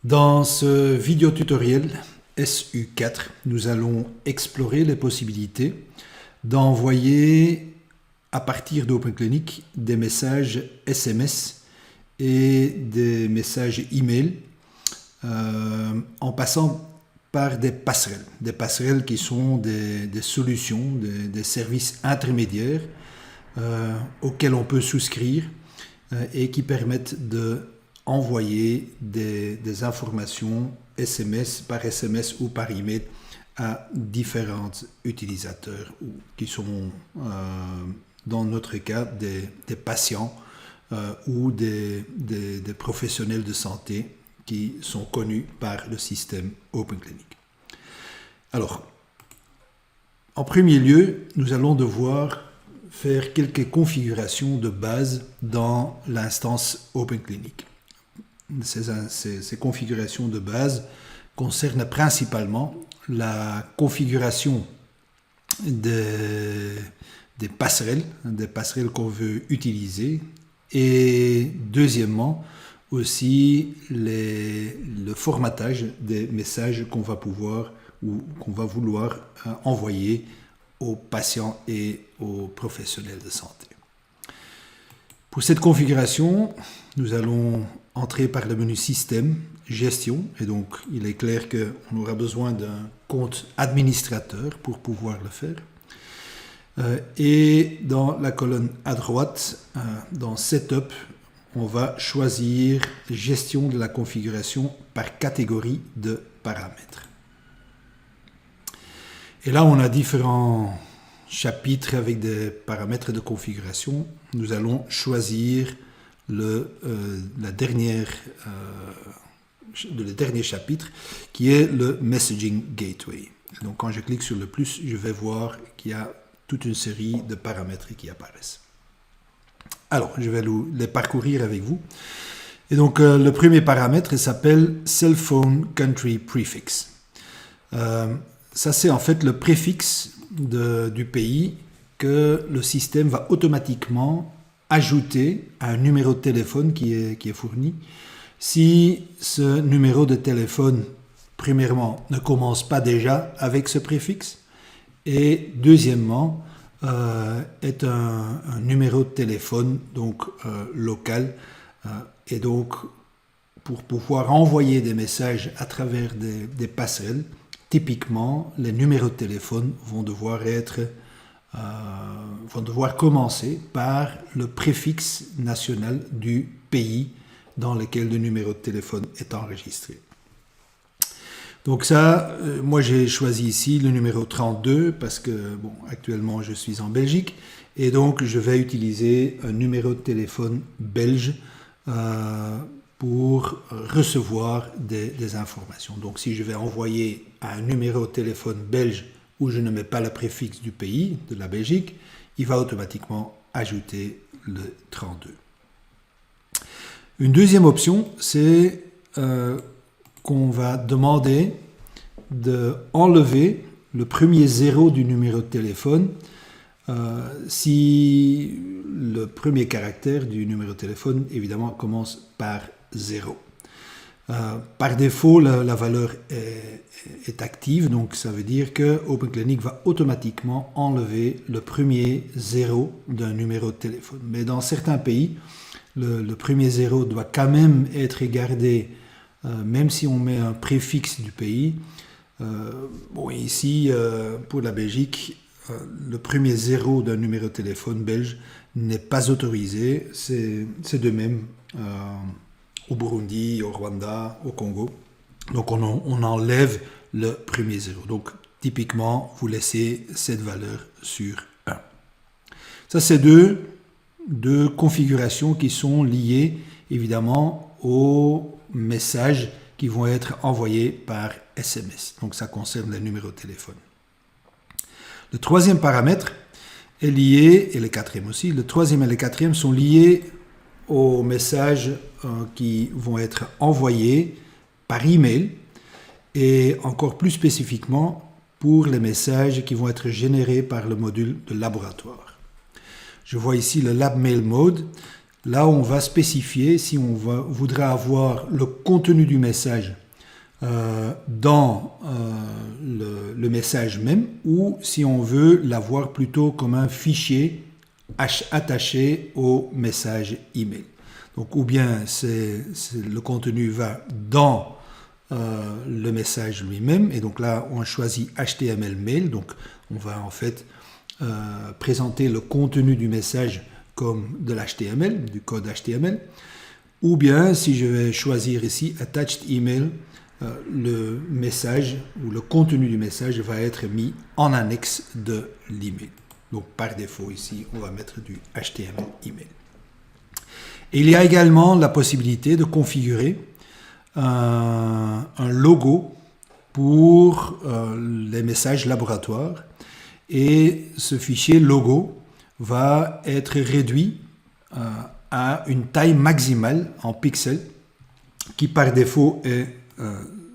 Dans ce vidéo tutoriel SU4, nous allons explorer les possibilités d'envoyer à partir d'OpenClinic des messages SMS et des messages email en passant par des passerelles qui sont des solutions, des services intermédiaires auxquels on peut souscrire et qui permettent de envoyer des informations par SMS ou par email à différents utilisateurs qui sont dans notre cas des patients ou des professionnels de santé qui sont connus par le système OpenClinic. Alors, en premier lieu, nous allons devoir faire quelques configurations de base dans l'instance OpenClinic. Ces configurations de base concernent principalement la configuration des passerelles qu'on veut utiliser et deuxièmement aussi le formatage des messages qu'on va pouvoir ou qu'on va vouloir envoyer aux patients et aux professionnels de santé. Pour cette configuration, nous allons entrer par le menu Système, Gestion, et donc il est clair qu'on aura besoin d'un compte administrateur pour pouvoir le faire. Et dans la colonne à droite, dans Setup, on va choisir Gestion de la configuration par catégorie de paramètres. Et là, on a différents chapitres avec des paramètres de configuration. Nous allons choisir le dernier chapitre qui est le Messaging Gateway. Donc quand je clique sur le plus, je vais voir qu'il y a toute une série de paramètres qui apparaissent. Alors, je vais les parcourir avec vous. Et donc, le premier paramètre s'appelle Cell Phone Country Prefix. Ça, c'est en fait le préfixe du pays que le système va automatiquement ajouter à un numéro de téléphone qui est fourni. Si ce numéro de téléphone, premièrement, ne commence pas déjà avec ce préfixe, et deuxièmement, est un numéro de téléphone donc local, et donc pour pouvoir envoyer des messages à travers des passerelles, typiquement les numéros de téléphone vont devoir commencer par le préfixe national du pays dans lequel le numéro de téléphone est enregistré. Donc ça, moi j'ai choisi ici le numéro 32 parce que actuellement je suis en Belgique et donc je vais utiliser un numéro de téléphone belge pour recevoir des informations. Donc si je vais envoyer un numéro de téléphone belge où je ne mets pas le préfixe du pays, de la Belgique, il va automatiquement ajouter le 32. Une deuxième option, c'est qu'on va demander d'enlever le premier zéro du numéro de téléphone si le premier caractère du numéro de téléphone, évidemment, commence par 0. Par défaut, la valeur est active, donc ça veut dire que OpenClinic va automatiquement enlever le premier zéro d'un numéro de téléphone. Mais dans certains pays, le premier zéro doit quand même être gardé, même si on met un préfixe du pays. Ici, pour la Belgique, le premier zéro d'un numéro de téléphone belge n'est pas autorisé. C'est de même au Burundi, au Rwanda, au Congo. Donc on enlève le premier zéro. Donc typiquement, vous laissez cette valeur sur 1. Ça, c'est deux configurations qui sont liées évidemment aux messages qui vont être envoyés par SMS. Donc ça concerne les numéros de téléphone. Le troisième paramètre est lié, et le quatrième aussi, le troisième et le quatrième sont liés aux messages qui vont être envoyés par email et encore plus spécifiquement pour les messages qui vont être générés par le module de laboratoire. Je vois ici le Lab Mail Mode. là on va spécifier si on voudra avoir le contenu du message dans le message même, ou si on veut l'avoir plutôt comme un fichier attaché au message email. Donc ou bien le contenu va dans le message lui-même, et donc là on choisit HTML mail, donc on va en fait présenter le contenu du message comme de l'HTML, du code HTML, ou bien si je vais choisir ici attached email, le message ou le contenu du message va être mis en annexe de l'email. Donc par défaut ici on va mettre du HTML email. Et il y a également la possibilité de configurer un logo pour les messages laboratoires, et ce fichier logo va être réduit à une taille maximale en pixels qui par défaut est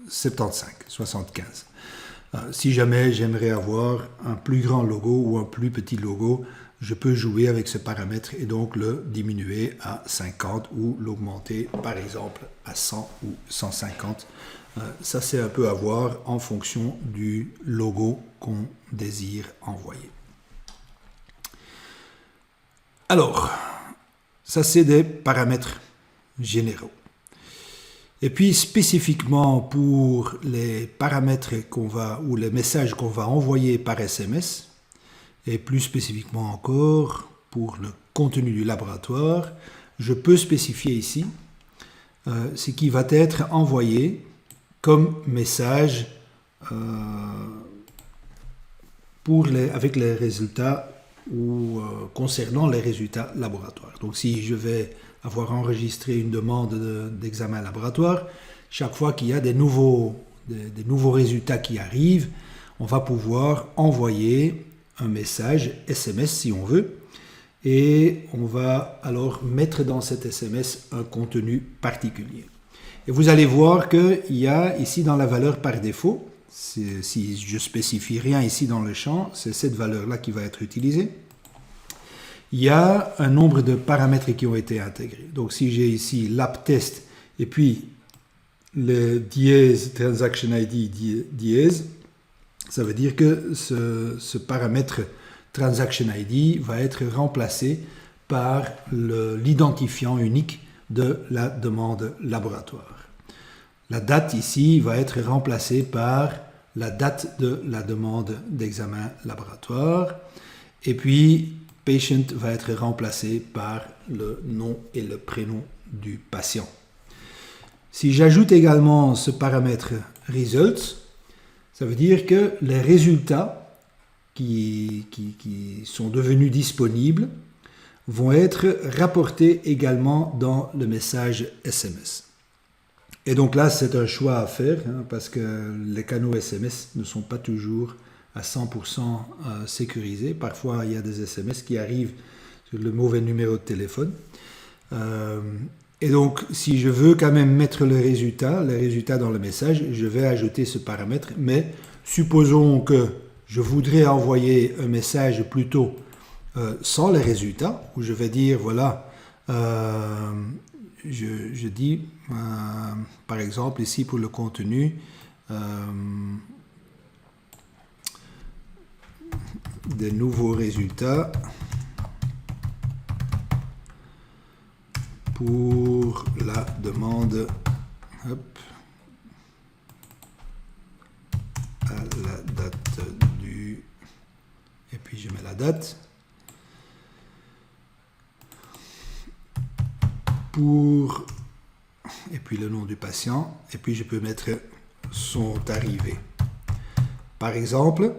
75. Si jamais j'aimerais avoir un plus grand logo ou un plus petit logo, je peux jouer avec ce paramètre et donc le diminuer à 50 ou l'augmenter par exemple à 100 ou 150. Ça c'est un peu à voir en fonction du logo qu'on désire envoyer. Alors, ça c'est des paramètres généraux. Et puis spécifiquement pour les paramètres ou les messages qu'on va envoyer par SMS, et plus spécifiquement encore pour le contenu du laboratoire, je peux spécifier ici ce qui va être envoyé comme message avec les résultats ou concernant les résultats laboratoires. Donc si je vais avoir enregistré une demande d'examen laboratoire, chaque fois qu'il y a des nouveaux résultats qui arrivent, on va pouvoir envoyer un message SMS si on veut, et on va alors mettre dans cet SMS un contenu particulier. Et vous allez voir qu'il y a ici dans la valeur par défaut, si je spécifie rien ici dans le champ, c'est cette valeur-là qui va être utilisée. Il y a un nombre de paramètres qui ont été intégrés. Donc si j'ai ici l'app test et puis le dièse transaction ID dièse, ça veut dire que ce paramètre transaction ID va être remplacé par l'identifiant unique de la demande laboratoire. La date ici va être remplacée par la date de la demande d'examen laboratoire, et puis patient va être remplacé par le nom et le prénom du patient. Si j'ajoute également ce paramètre results, ça veut dire que les résultats qui sont devenus disponibles vont être rapportés également dans le message SMS. Et donc là, c'est un choix à faire, parce que les canaux SMS ne sont pas toujours à 100% sécurisés. Parfois, il y a des SMS qui arrivent sur le mauvais numéro de téléphone. Et donc, si je veux quand même mettre les résultats dans le message, je vais ajouter ce paramètre. Mais supposons que je voudrais envoyer un message plutôt sans les résultats, où je vais dire, voilà, je dis, par exemple, ici pour le contenu, des nouveaux résultats pour la demande à la date du, et puis je mets la date pour, et puis le nom du patient, et puis je peux mettre sont arrivés. Par exemple,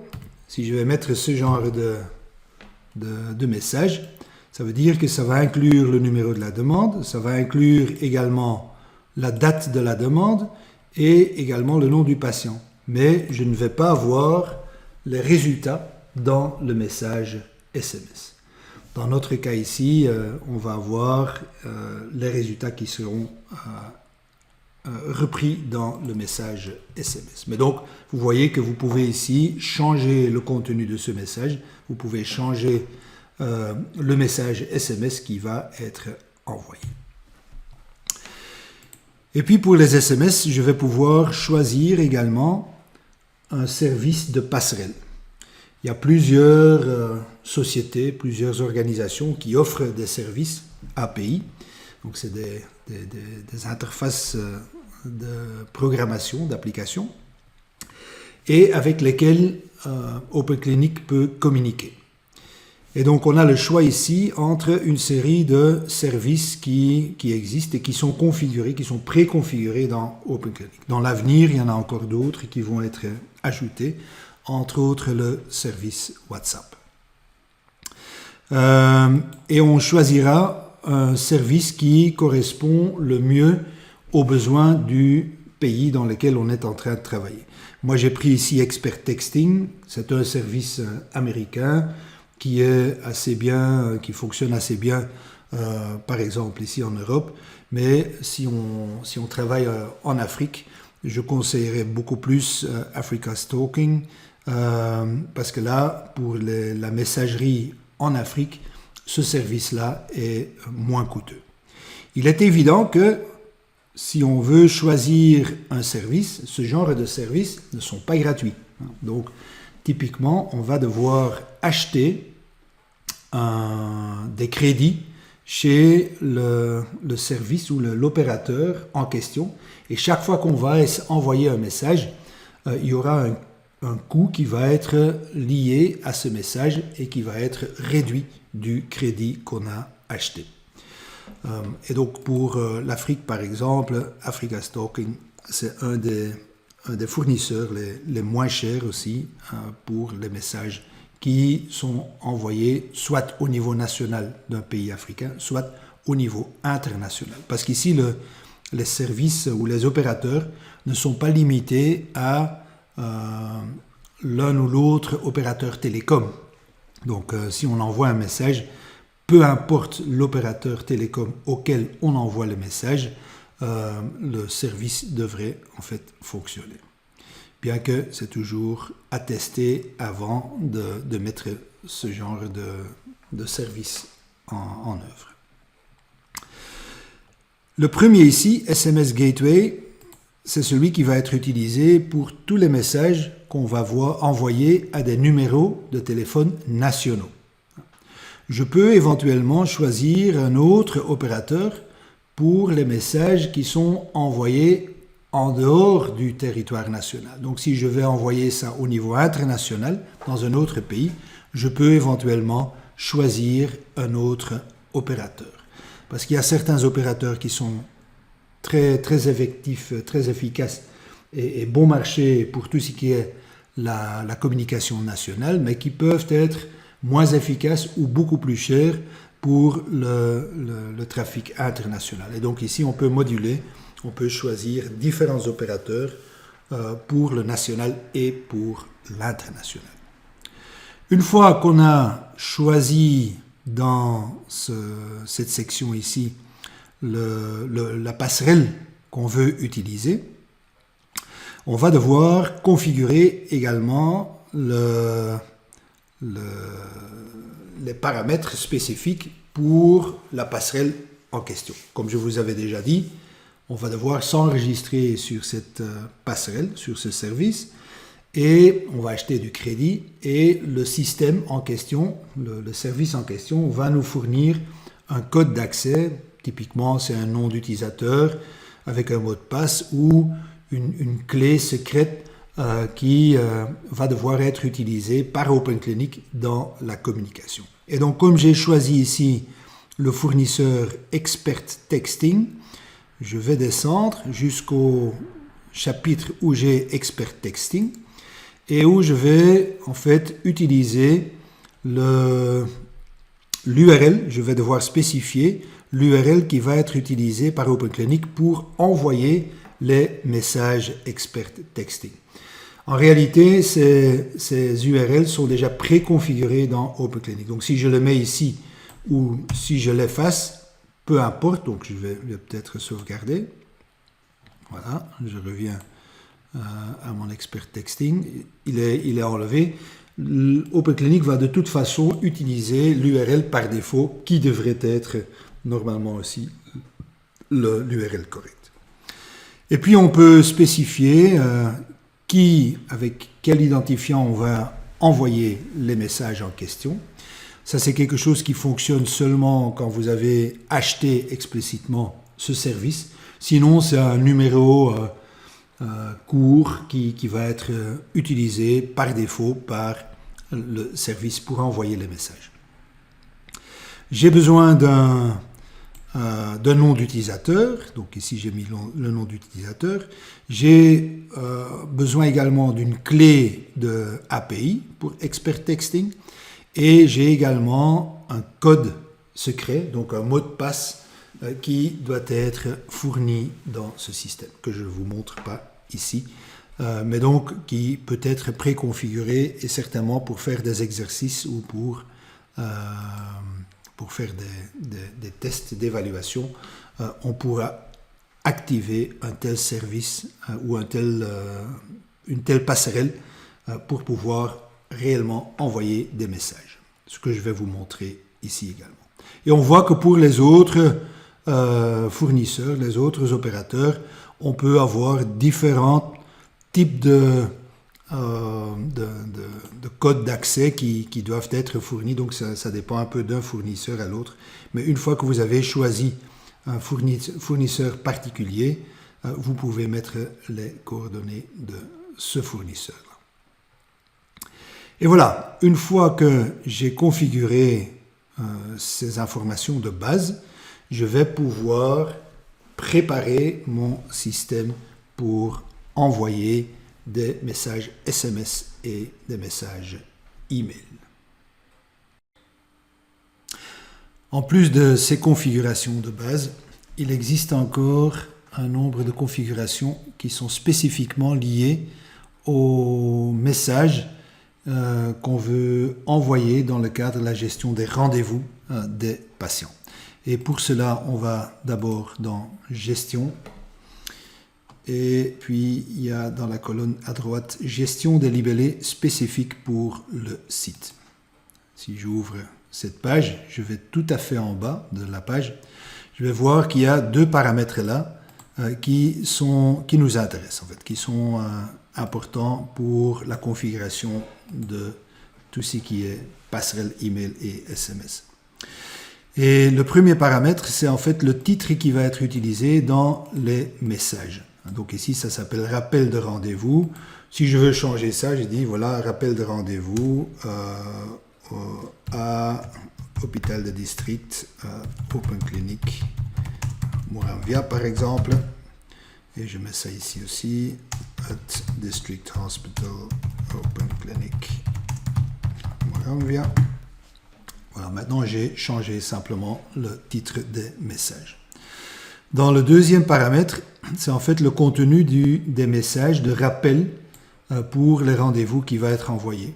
si je vais mettre ce genre de message, ça veut dire que ça va inclure le numéro de la demande, ça va inclure également la date de la demande et également le nom du patient. Mais je ne vais pas avoir les résultats dans le message SMS. Dans notre cas ici, on va avoir les résultats qui seront repris dans le message SMS. Mais donc, vous voyez que vous pouvez ici changer le contenu de ce message, vous pouvez changer le message SMS qui va être envoyer. Et puis pour les SMS, je vais pouvoir choisir également un service de passerelle. Il y a plusieurs sociétés, plusieurs organisations qui offrent des services API. Donc c'est des interfaces de programmation, d'application, et avec lesquelles OpenClinic peut communiquer. Et donc on a le choix ici entre une série de services qui existent et qui sont configurés, qui sont préconfigurés dans OpenClinic. Dans l'avenir, il y en a encore d'autres qui vont être ajoutés, entre autres le service WhatsApp. Et on choisira un service qui correspond le mieux aux besoins du pays dans lequel on est en train de travailler. Moi, j'ai pris ici Expert Texting. C'est un service américain qui est assez bien, qui fonctionne assez bien, par exemple ici en Europe. Mais si on travaille en Afrique, je conseillerais beaucoup plus Africa Stalking, parce que là, pour la messagerie en Afrique, ce service-là est moins coûteux. Il est évident que si on veut choisir un service, ce genre de services ne sont pas gratuits. Donc, typiquement, on va devoir acheter des crédits chez le service ou l'opérateur en question. Et chaque fois qu'on va envoyer un message, il y aura un coût qui va être lié à ce message et qui va être réduit du crédit qu'on a acheté. Et donc pour l'Afrique, par exemple, Africa Stalking, c'est un des fournisseurs les moins chers aussi pour les messages qui sont envoyés soit au niveau national d'un pays africain, soit au niveau international. Parce qu'ici, les services ou les opérateurs ne sont pas limités à l'un ou l'autre opérateur télécom. Donc si on envoie un message, peu importe l'opérateur télécom auquel on envoie le message, le service devrait en fait fonctionner. Bien que c'est toujours attesté avant de mettre ce genre de service en œuvre. Le premier ici, SMS Gateway, c'est celui qui va être utilisé pour tous les messages qu'on va envoyer à des numéros de téléphone nationaux. Je peux éventuellement choisir un autre opérateur pour les messages qui sont envoyés en dehors du territoire national. Donc si je vais envoyer ça au niveau international, dans un autre pays, je peux éventuellement choisir un autre opérateur. Parce qu'il y a certains opérateurs qui sont très, très effectifs, très efficaces et bon marché pour tout ce qui est la communication nationale, mais qui peuvent être moins efficaces ou beaucoup plus chers pour le trafic international. Et donc ici, on peut moduler, on peut choisir différents opérateurs pour le national et pour l'international. Une fois qu'on a choisi dans cette section ici la passerelle qu'on veut utiliser, on va devoir configurer également les paramètres spécifiques pour la passerelle en question. Comme je vous avais déjà dit, on va devoir s'enregistrer sur cette passerelle, sur ce service, et on va acheter du crédit, et le système en question, le service en question, va nous fournir un code d'accès. Typiquement, c'est un nom d'utilisateur avec un mot de passe ou une clé secrète qui va devoir être utilisée par OpenClinic dans la communication. Et donc, comme j'ai choisi ici le fournisseur Expert Texting, je vais descendre jusqu'au chapitre où j'ai Expert Texting et où je vais en fait utiliser l'URL. Je vais devoir spécifier l'URL qui va être utilisée par OpenClinic pour envoyer les messages Expert Texting. En réalité, ces URL sont déjà préconfigurés dans OpenClinic. Donc, si je le mets ici ou si je l'efface, peu importe. Donc, je vais peut-être sauvegarder. Voilà, je reviens à mon Expert Texting. Il est enlevé. OpenClinic va de toute façon utiliser l'URL par défaut qui devrait être normalement aussi l'URL correcte. Et puis on peut spécifier avec quel identifiant on va envoyer les messages en question. Ça, c'est quelque chose qui fonctionne seulement quand vous avez acheté explicitement ce service. Sinon, c'est un numéro court qui va être utilisé par défaut par le service pour envoyer les messages. J'ai besoin d'un nom d'utilisateur. Donc ici, j'ai mis le nom d'utilisateur. J'ai besoin également d'une clé de API pour Expert Texting. Et j'ai également un code secret, donc un mot de passe qui doit être fourni dans ce système, que je ne vous montre pas ici, mais donc qui peut être préconfiguré et certainement pour faire des exercices ou pour faire des tests d'évaluation, on pourra activer un tel service ou une telle passerelle pour pouvoir réellement envoyer des messages, ce que je vais vous montrer ici également. Et on voit que pour les autres fournisseurs, les autres opérateurs, on peut avoir différents types de codes d'accès qui doivent être fournis, donc ça dépend un peu d'un fournisseur à l'autre, mais une fois que vous avez choisi un fournisseur particulier, vous pouvez mettre les coordonnées de ce fournisseur. Et voilà, une fois que j'ai configuré ces informations de base, je vais pouvoir préparer mon système pour envoyer des messages SMS et des messages email. En plus de ces configurations de base, il existe encore un nombre de configurations qui sont spécifiquement liées aux messages qu'on veut envoyer dans le cadre de la gestion des rendez-vous des patients. Et pour cela, on va d'abord dans Gestion. Et puis, il y a dans la colonne à droite, Gestion des libellés spécifiques pour le site. Si j'ouvre cette page, je vais tout à fait en bas de la page. Je vais voir qu'il y a deux paramètres là qui nous intéressent, en fait, qui sont importants pour la configuration de tout ce qui est passerelle email et SMS. Et le premier paramètre, c'est en fait le titre qui va être utilisé dans les messages. Donc ici, ça s'appelle rappel de rendez-vous. Si je veux changer ça, je dis voilà, rappel de rendez-vous à hôpital de district, Open Clinic, Moravia par exemple. Et je mets ça ici aussi, at District Hospital, Open Clinic, Moravia. Voilà, maintenant j'ai changé simplement le titre des messages. Dans le deuxième paramètre, c'est en fait le contenu des messages de rappel pour les rendez-vous qui va être envoyé.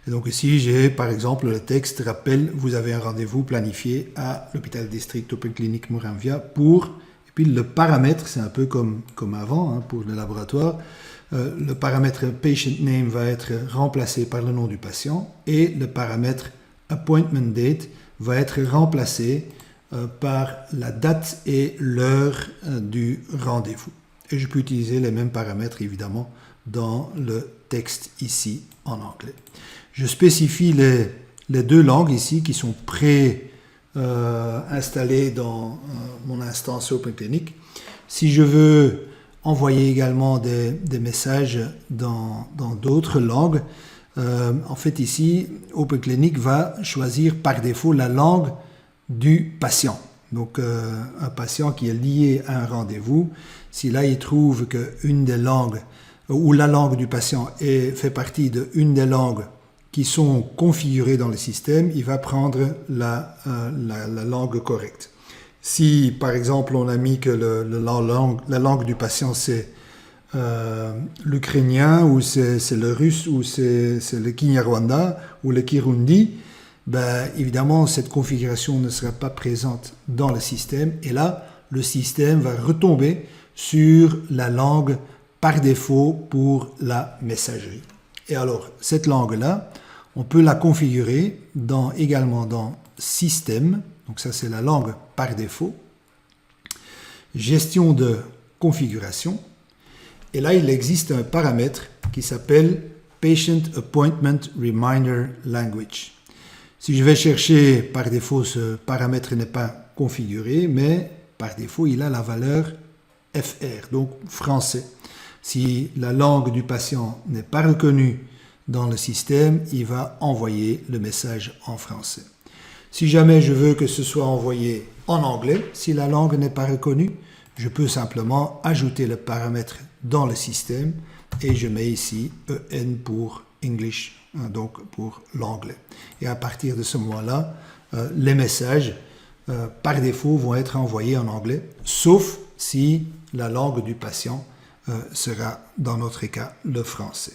Et donc ici, j'ai par exemple le texte rappel, vous avez un rendez-vous planifié à l'hôpital district Open Clinic Moravia pour, et puis le paramètre, c'est un peu comme avant hein, pour le laboratoire, le paramètre patient name va être remplacé par le nom du patient et le paramètre appointment date va être remplacé par la date et l'heure du rendez-vous. Et je peux utiliser les mêmes paramètres évidemment dans le texte ici en anglais. Je spécifie les deux langues ici qui sont pré-installées dans mon instance Open Clinic. Si je veux envoyer également des messages dans d'autres langues, en fait ici, Open Clinic va choisir par défaut la langue du patient. Donc un patient qui est lié à un rendez-vous, si là il trouve qu'une des langues, ou la langue du patient fait partie d'une des langues qui sont configurées dans le système, il va prendre la langue correcte. Si par exemple on a mis que la langue du patient c'est l'ukrainien ou c'est le russe ou c'est le kinyarwanda ou le kirundi, ben, évidemment cette configuration ne sera pas présente dans le système et là le système va retomber sur la langue par défaut pour la messagerie. Et alors cette langue là on peut la configurer également dans système, Donc ça, c'est la langue par défaut. Gestion de configuration. Et là, il existe un paramètre qui s'appelle Patient Appointment Reminder Language. Si je vais chercher, par défaut, ce paramètre n'est pas configuré, mais par défaut, il a la valeur FR, donc français. Si la langue du patient n'est pas reconnue dans le système, il va envoyer le message en français. Si jamais je veux que ce soit envoyé en anglais, si la langue n'est pas reconnue, je peux simplement ajouter le paramètre dans le système et je mets ici EN pour English, donc pour l'anglais. Et à partir de ce moment-là, les messages par défaut vont être envoyés en anglais, sauf si la langue du patient sera, dans notre cas, le français.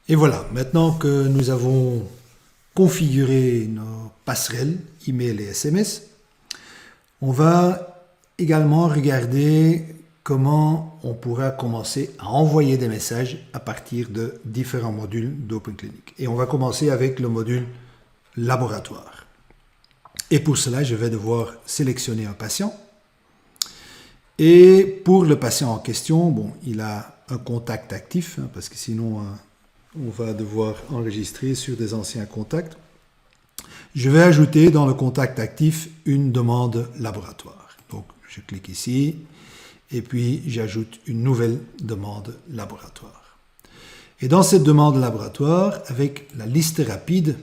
Et voilà, maintenant que nous avons configuré nos passerelles email et SMS, on va également regarder comment on pourra commencer à envoyer des messages à partir de différents modules d'OpenClinic. Et on va commencer avec le module laboratoire. Et pour cela, je vais devoir sélectionner un patient. Et pour le patient en question, bon, il a un contact actif, parce que sinon on va devoir enregistrer sur des anciens contacts. Je vais ajouter dans le contact actif une demande laboratoire. Donc, je clique ici et puis j'ajoute une nouvelle demande laboratoire. Et dans cette demande laboratoire, avec la liste rapide,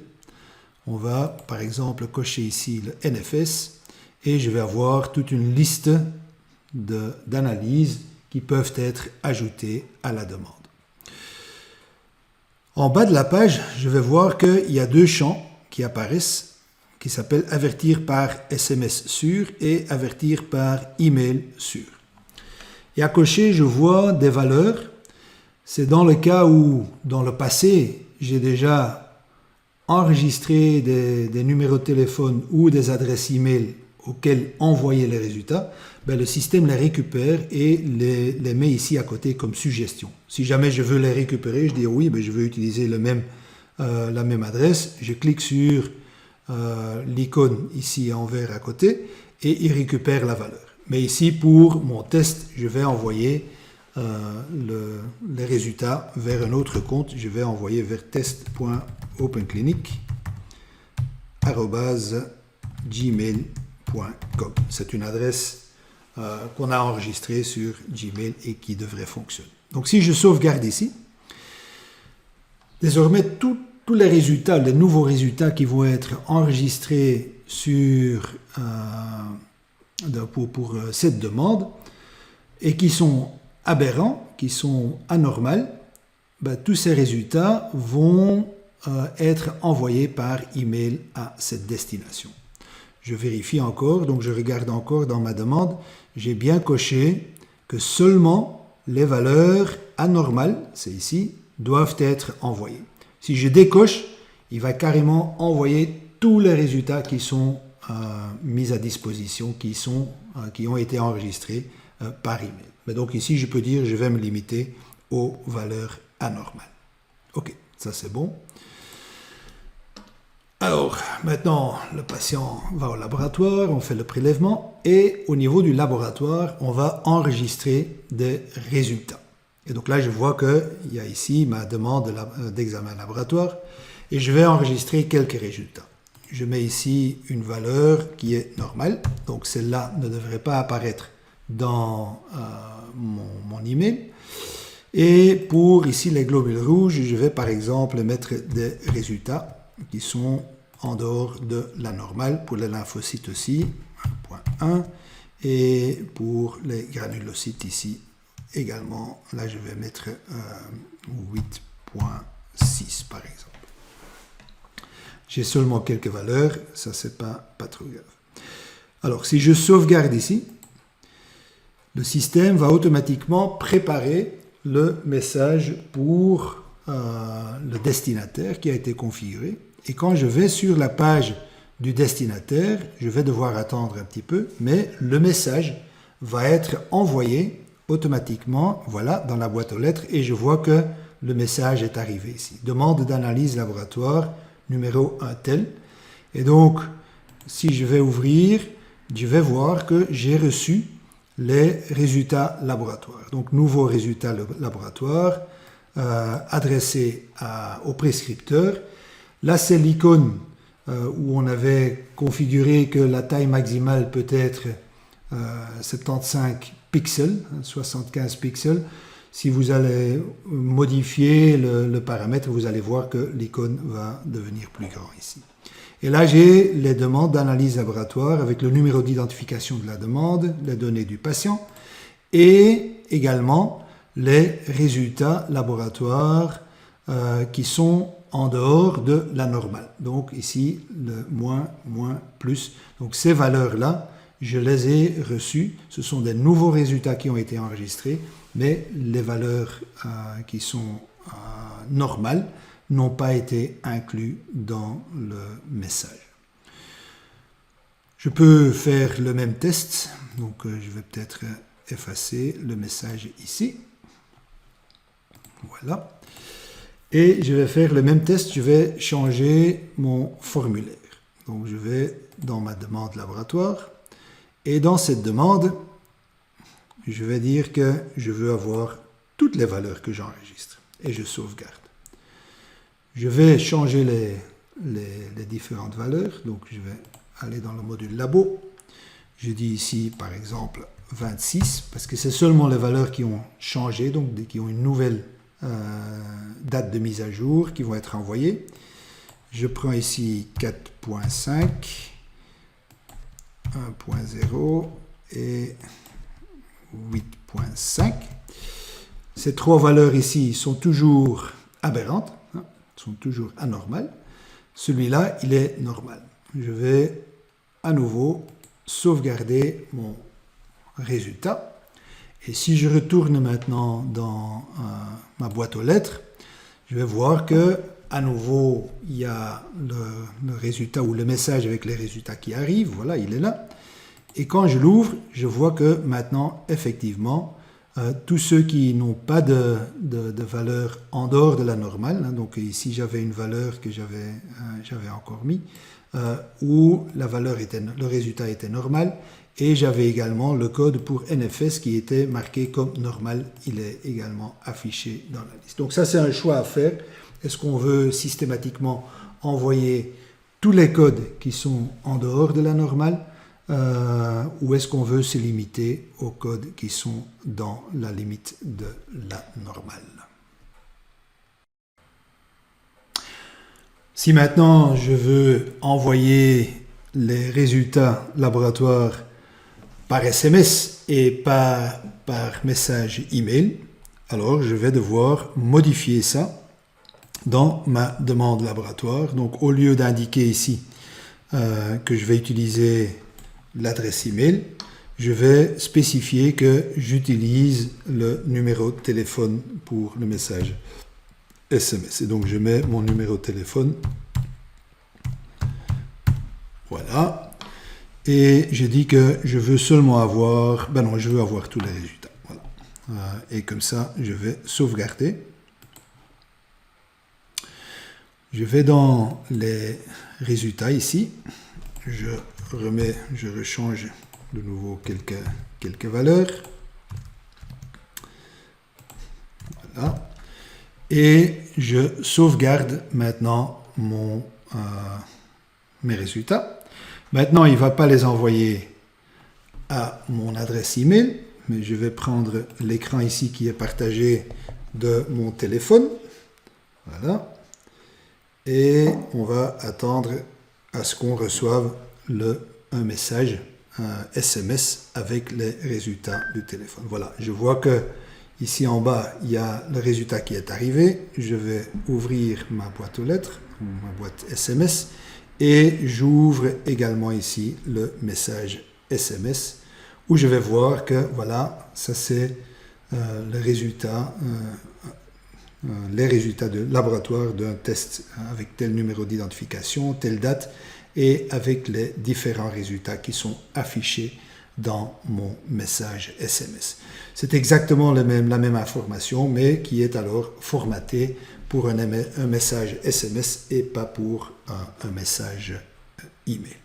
on va par exemple cocher ici le NFS et je vais avoir toute une liste d'analyses qui peuvent être ajoutées à la demande. En bas de la page, je vais voir qu'il y a deux champs qui apparaissent, qui s'appellent avertir par SMS sûr et avertir par email sûr. Et à cocher, je vois des valeurs. C'est dans le cas où, dans le passé, j'ai déjà enregistré des numéros de téléphone ou des adresses email auxquelles envoyer les résultats, ben le système les récupère et les met ici à côté comme suggestion. Si jamais je veux les récupérer, je dis oui, ben je veux utiliser la même adresse. Je clique sur l'icône ici en vert à côté et il récupère la valeur. Mais ici, pour mon test, je vais envoyer les résultats vers un autre compte. Je vais envoyer vers test.openclinic@gmail.com. C'est une adresse qu'on a enregistrée sur Gmail et qui devrait fonctionner. Donc si je sauvegarde ici, désormais tous les résultats, les nouveaux résultats qui vont être enregistrés pour cette demande et qui sont aberrants, qui sont anormaux, ben, tous ces résultats vont être envoyés par email à cette destination. Je vérifie encore, donc je regarde encore dans ma demande, j'ai bien coché que seulement les valeurs anormales, c'est ici, doivent être envoyées. Si je décoche, il va carrément envoyer tous les résultats qui sont mis à disposition, qui ont été enregistrés par email. Mais donc ici, je peux dire, je vais me limiter aux valeurs anormales. Ok, ça c'est bon. Alors, maintenant, le patient va au laboratoire, on fait le prélèvement et au niveau du laboratoire, on va enregistrer des résultats. Et donc là, je vois qu'il y a ici ma demande d'examen laboratoire et je vais enregistrer quelques résultats. Je mets ici une valeur qui est normale, donc celle-là ne devrait pas apparaître dans mon email. Et pour ici les globules rouges, je vais par exemple mettre des résultats qui sont en dehors de la normale, pour les lymphocytes aussi, 1.1, et pour les granulocytes ici également, là je vais mettre 8.6 par exemple. J'ai seulement quelques valeurs, ça c'est pas trop grave. Alors si je sauvegarde ici, le système va automatiquement préparer le message pour le destinataire qui a été configuré. Et quand je vais sur la page du destinataire, je vais devoir attendre un petit peu, mais le message va être envoyé automatiquement, voilà, dans la boîte aux lettres, et je vois que le message est arrivé ici. Demande d'analyse laboratoire, numéro 1 tel. Et donc, si je vais ouvrir, je vais voir que j'ai reçu les résultats laboratoires. Donc, nouveau résultat laboratoire adressé au prescripteur. Là, c'est l'icône où on avait configuré que la taille maximale peut être 75 pixels, 75 pixels. Si vous allez modifier le paramètre, vous allez voir que l'icône va devenir plus grand ici. Et là, j'ai les demandes d'analyse laboratoire avec le numéro d'identification de la demande, les données du patient et également les résultats laboratoires qui sont en dehors de la normale. Donc ici, le moins, plus. Donc ces valeurs-là, je les ai reçues. Ce sont des nouveaux résultats qui ont été enregistrés, mais les valeurs qui sont normales n'ont pas été inclus dans le message. Je peux faire le même test, donc je vais peut-être effacer le message ici. Voilà. Et je vais faire le même test, je vais changer mon formulaire. Donc je vais dans ma demande laboratoire, et dans cette demande, je vais dire que je veux avoir toutes les valeurs que j'enregistre, et je sauvegarde. Je vais changer les différentes valeurs, donc je vais aller dans le module labo. Je dis ici par exemple 26, parce que c'est seulement les valeurs qui ont changé, donc qui ont une nouvelle date de mise à jour qui vont être envoyées. Je prends ici 4.5, 1.0 et 8.5. Ces trois valeurs ici sont toujours aberrantes, sont toujours anormales. Celui-là, il est normal. Je vais à nouveau sauvegarder mon résultat. Et si je retourne maintenant dans ma boîte aux lettres, je vais voir que à nouveau, il y a le résultat ou le message avec les résultats qui arrivent. Voilà, il est là. Et quand je l'ouvre, je vois que maintenant, effectivement, tous ceux qui n'ont pas de valeur en dehors de la normale, donc ici j'avais une valeur que j'avais encore mis, où le résultat était normal, et j'avais également le code pour NFS qui était marqué comme normal, il est également affiché dans la liste. Donc ça c'est un choix à faire. Est-ce qu'on veut systématiquement envoyer tous les codes qui sont en dehors de la normale, ou est-ce qu'on veut se limiter aux codes qui sont dans la limite de la normale? Si maintenant je veux envoyer les résultats laboratoires par SMS et pas par message email, alors je vais devoir modifier ça dans ma demande laboratoire. Donc au lieu d'indiquer ici que je vais utiliser l'adresse email, je vais spécifier que j'utilise le numéro de téléphone pour le message SMS. Et donc je mets mon numéro de téléphone. Voilà. Et je dis que je veux seulement avoir, je veux avoir tous les résultats. Voilà. Et comme ça, je vais sauvegarder. Je vais dans les résultats ici. Je rechange de nouveau quelques valeurs. Voilà. Et je sauvegarde maintenant mes résultats. Maintenant, il ne va pas les envoyer à mon adresse email, mais je vais prendre l'écran ici qui est partagé de mon téléphone. Voilà. Et on va attendre à ce qu'on reçoive un message, un SMS avec les résultats du téléphone. Voilà, je vois que ici en bas, il y a le résultat qui est arrivé. Je vais ouvrir ma boîte aux lettres, ma boîte SMS, et j'ouvre également ici le message SMS où je vais voir que voilà, ça c'est les résultats de laboratoire d'un test avec tel numéro d'identification, telle date, et avec les différents résultats qui sont affichés dans mon message SMS. C'est exactement la même information, mais qui est alors formatée pour un message SMS et pas pour un message email.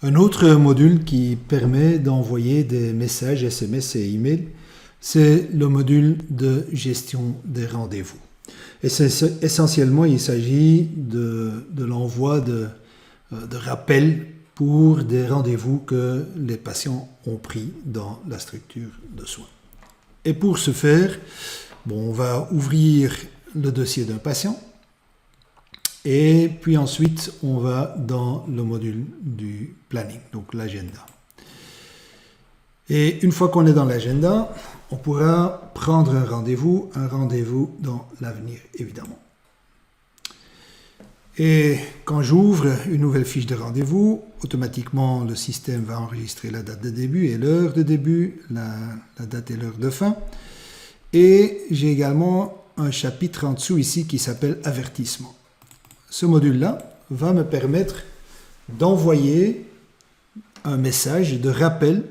Un autre module qui permet d'envoyer des messages SMS et email, c'est le module de gestion des rendez-vous. Et essentiellement, il s'agit de l'envoi de rappels pour des rendez-vous que les patients ont pris dans la structure de soins. Et pour ce faire, on va ouvrir le dossier d'un patient. Et puis ensuite, on va dans le module du planning, donc l'agenda. Et une fois qu'on est dans l'agenda, on pourra prendre un rendez-vous dans l'avenir, évidemment. Et quand j'ouvre une nouvelle fiche de rendez-vous, automatiquement, le système va enregistrer la date de début et l'heure de début, la date et l'heure de fin. Et j'ai également un chapitre en dessous ici qui s'appelle avertissement. Ce module-là va me permettre d'envoyer un message de rappel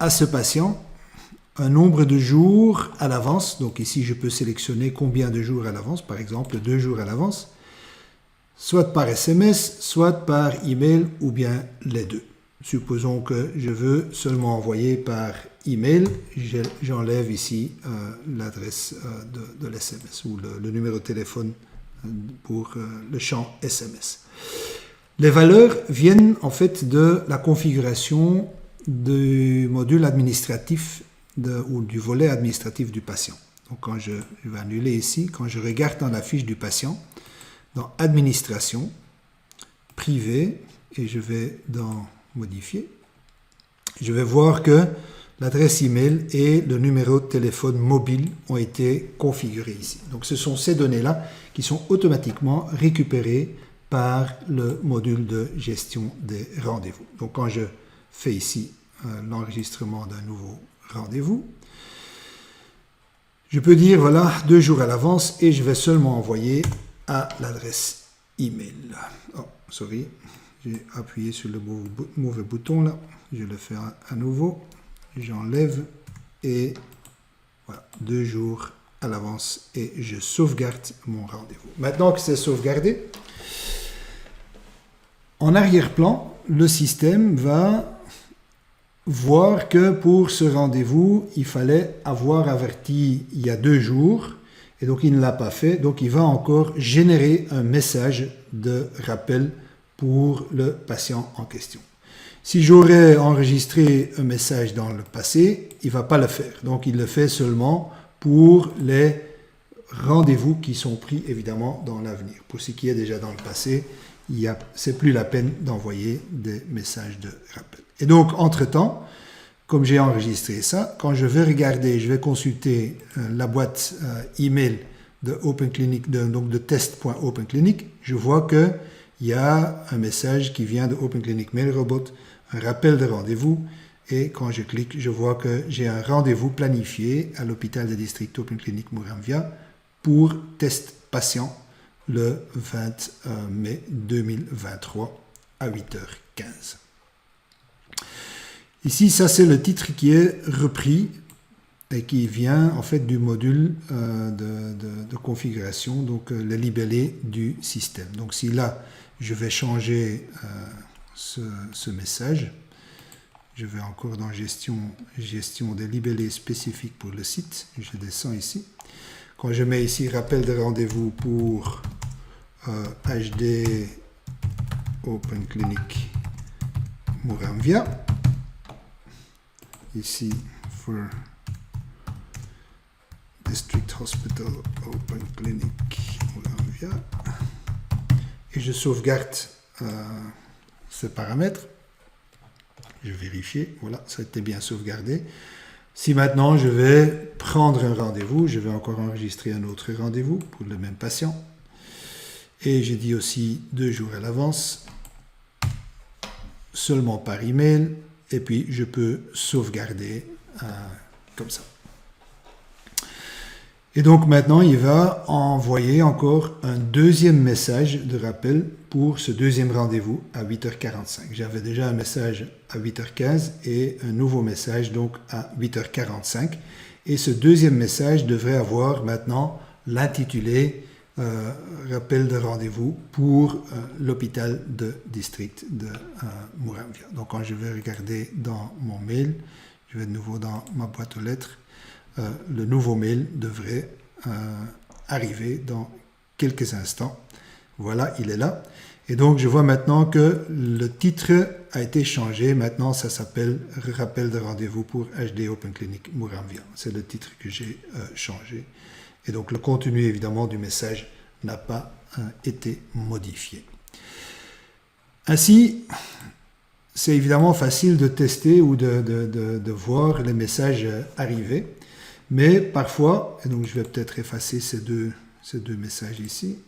à ce patient un nombre de jours à l'avance. Donc ici, je peux sélectionner combien de jours à l'avance, par exemple 2 jours à l'avance, soit par SMS, soit par email ou bien les deux. Supposons que je veux seulement envoyer par email, j'enlève ici l'adresse de l'SMS ou le numéro de téléphone pour le champ SMS. Les valeurs viennent en fait de la configuration du module administratif ou du volet administratif du patient. Donc quand je vais annuler ici, quand je regarde dans la fiche du patient, dans administration, privé, et je vais dans modifier, je vais voir que l'adresse email et le numéro de téléphone mobile ont été configurés ici. Donc ce sont ces données-là qui sont automatiquement récupérées par le module de gestion des rendez-vous. Donc quand je fais ici l'enregistrement d'un nouveau rendez-vous, je peux dire voilà 2 jours à l'avance et je vais seulement envoyer à l'adresse email. Oh, sorry, j'ai appuyé sur le mauvais bouton là. Je le fais à nouveau. J'enlève et voilà 2 jours à l'avance et je sauvegarde mon rendez-vous. Maintenant que c'est sauvegardé, en arrière-plan, le système va voir que pour ce rendez-vous, il fallait avoir averti il y a 2 jours et donc il ne l'a pas fait. Donc il va encore générer un message de rappel pour le patient en question. Si j'aurais enregistré un message dans le passé, il ne va pas le faire. Donc, il le fait seulement pour les rendez-vous qui sont pris, évidemment, dans l'avenir. Pour ce qui est déjà dans le passé, ce n'est plus la peine d'envoyer des messages de rappel. Et donc, entre-temps, comme j'ai enregistré ça, quand je vais regarder, je vais consulter la boîte email de OpenClinic, donc de test.openclinic, je vois qu'il y a un message qui vient de OpenClinic Mail Robot, un rappel de rendez-vous, et quand je clique, je vois que j'ai un rendez-vous planifié à l'hôpital de district OpenClinic Muramvya pour test patient le 20 mai 2023 à 8h15. Ici, ça c'est le titre qui est repris et qui vient en fait du module de configuration, donc le libellé du système. Donc si là, je vais changer ce message, je vais encore dans gestion des libellés spécifiques pour le site, je descends ici. Quand je mets ici rappel de rendez-vous pour HD OpenClinic Muramvya, ici for District Hospital OpenClinic Muramvya, et je sauvegarde ce paramètre. Je vais vérifier, voilà, ça a été bien sauvegardé. Si maintenant je vais prendre un rendez-vous, je vais encore enregistrer un autre rendez-vous pour le même patient. Et j'ai dit aussi 2 jours à l'avance. seulement par email et puis je peux sauvegarder comme ça. Et donc maintenant, il va envoyer encore un deuxième message de rappel pour ce deuxième rendez-vous à 8h45. J'avais déjà un message à 8h15 et un nouveau message donc à 8h45. Et ce deuxième message devrait avoir maintenant l'intitulé rappel de rendez-vous pour l'hôpital de district de Muramvya. Donc quand je vais regarder dans mon mail, je vais de nouveau dans ma boîte aux lettres. Le nouveau mail devrait arriver dans quelques instants. Voilà, il est là. Et donc, je vois maintenant que le titre a été changé. Maintenant, ça s'appelle « Rappel de rendez-vous pour HD Open Clinic Muramvya ». C'est le titre que j'ai changé. Et donc, le contenu, évidemment, du message n'a pas été modifié. Ainsi, c'est évidemment facile de tester ou de voir les messages arriver. Mais parfois, et donc je vais peut-être effacer ces deux messages ici,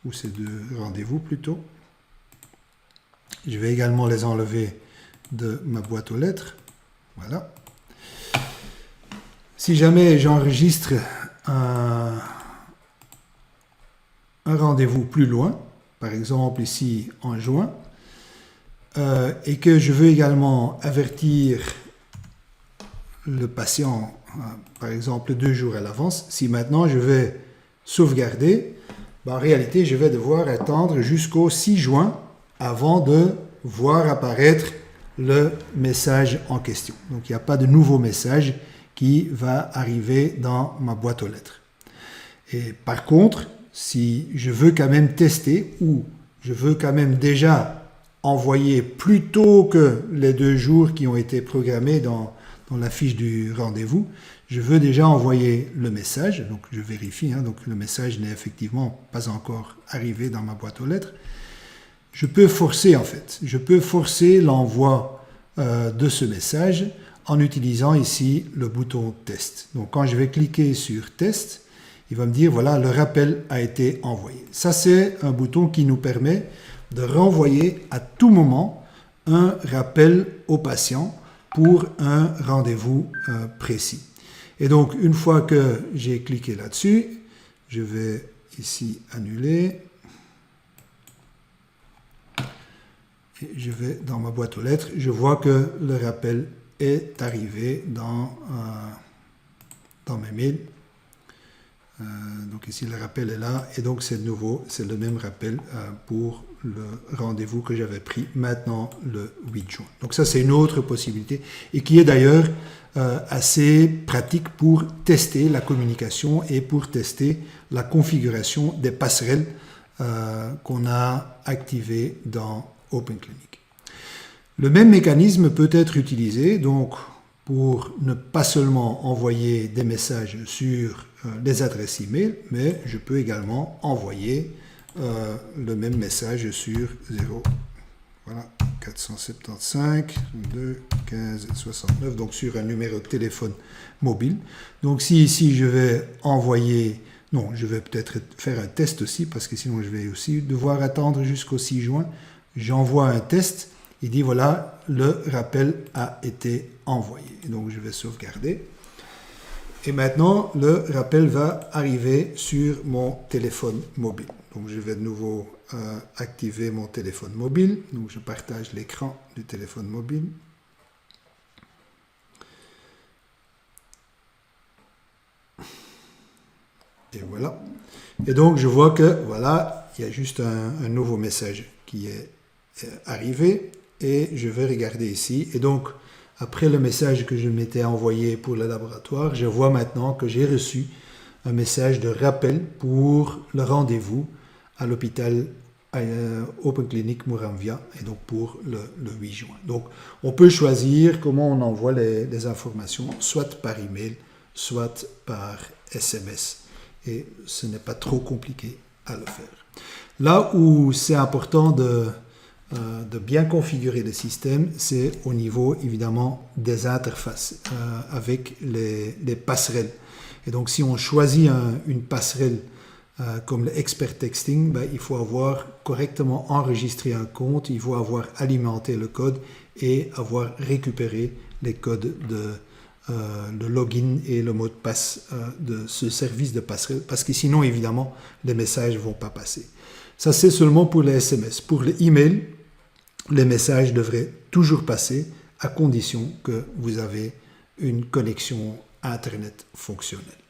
ou ces deux rendez-vous plutôt. Je vais également les enlever de ma boîte aux lettres. Voilà. Si jamais j'enregistre un rendez-vous plus loin, par exemple ici en juin, et que je veux également avertir le patient, par exemple 2 jours à l'avance, si maintenant je vais sauvegarder, en réalité je vais devoir attendre jusqu'au 6 juin avant de voir apparaître le message en question. Donc il n'y a pas de nouveau message qui va arriver dans ma boîte aux lettres. Et par contre, si je veux quand même tester ou je veux quand même déjà envoyer plus tôt que les 2 jours qui ont été programmés dans la fiche du rendez-vous, je veux déjà envoyer le message, donc je vérifie, donc le message n'est effectivement pas encore arrivé dans ma boîte aux lettres. Je peux forcer en fait, je peux forcer l'envoi de ce message en utilisant ici le bouton test. Donc quand je vais cliquer sur test, il va me dire voilà, le rappel a été envoyé. Ça c'est un bouton qui nous permet de renvoyer à tout moment un rappel au patient pour un rendez-vous précis. Et donc, une fois que j'ai cliqué là-dessus, je vais ici annuler. Et je vais dans ma boîte aux lettres. Je vois que le rappel est arrivé dans mes mails. Donc ici, le rappel est là. Et donc, c'est nouveau. C'est le même rappel pour le rendez-vous que j'avais pris maintenant le 8 juin. Donc ça, c'est une autre possibilité et qui est d'ailleurs assez pratique pour tester la communication et pour tester la configuration des passerelles qu'on a activées dans OpenClinic. Le même mécanisme peut être utilisé donc pour ne pas seulement envoyer des messages sur les adresses email, mais je peux également envoyer le même message sur 0, voilà, 475 2 15 69, donc sur un numéro de téléphone mobile. Donc si ici je vais envoyer, non, je vais peut-être faire un test aussi, parce que sinon je vais aussi devoir attendre jusqu'au 6 juin. J'envoie un test, il dit voilà, le rappel a été envoyé. Et donc je vais sauvegarder. Et maintenant, le rappel va arriver sur mon téléphone mobile. Donc, je vais de nouveau activer mon téléphone mobile. Donc, je partage l'écran du téléphone mobile. Et voilà. Et donc, je vois que, voilà, il y a juste un nouveau message qui est arrivé. Et je vais regarder ici. Et donc, après le message que je m'étais envoyé pour le laboratoire, je vois maintenant que j'ai reçu un message de rappel pour le rendez-vous à l'hôpital OpenClinic Muramvya, et donc pour le 8 juin. Donc, on peut choisir comment on envoie les informations, soit par email, soit par SMS. Et ce n'est pas trop compliqué à le faire. Là où c'est important de bien configurer le système, c'est au niveau évidemment des interfaces avec les passerelles. Et donc si on choisit une passerelle comme le expert texting, il faut avoir correctement enregistré un compte, il faut avoir alimenté le code et avoir récupéré les codes le login et le mot de passe de ce service de passerelle, parce que sinon, évidemment, les messages ne vont pas passer. Ça, c'est seulement pour les SMS. Pour les emails, les messages devraient toujours passer à condition que vous avez une connexion Internet fonctionnelle.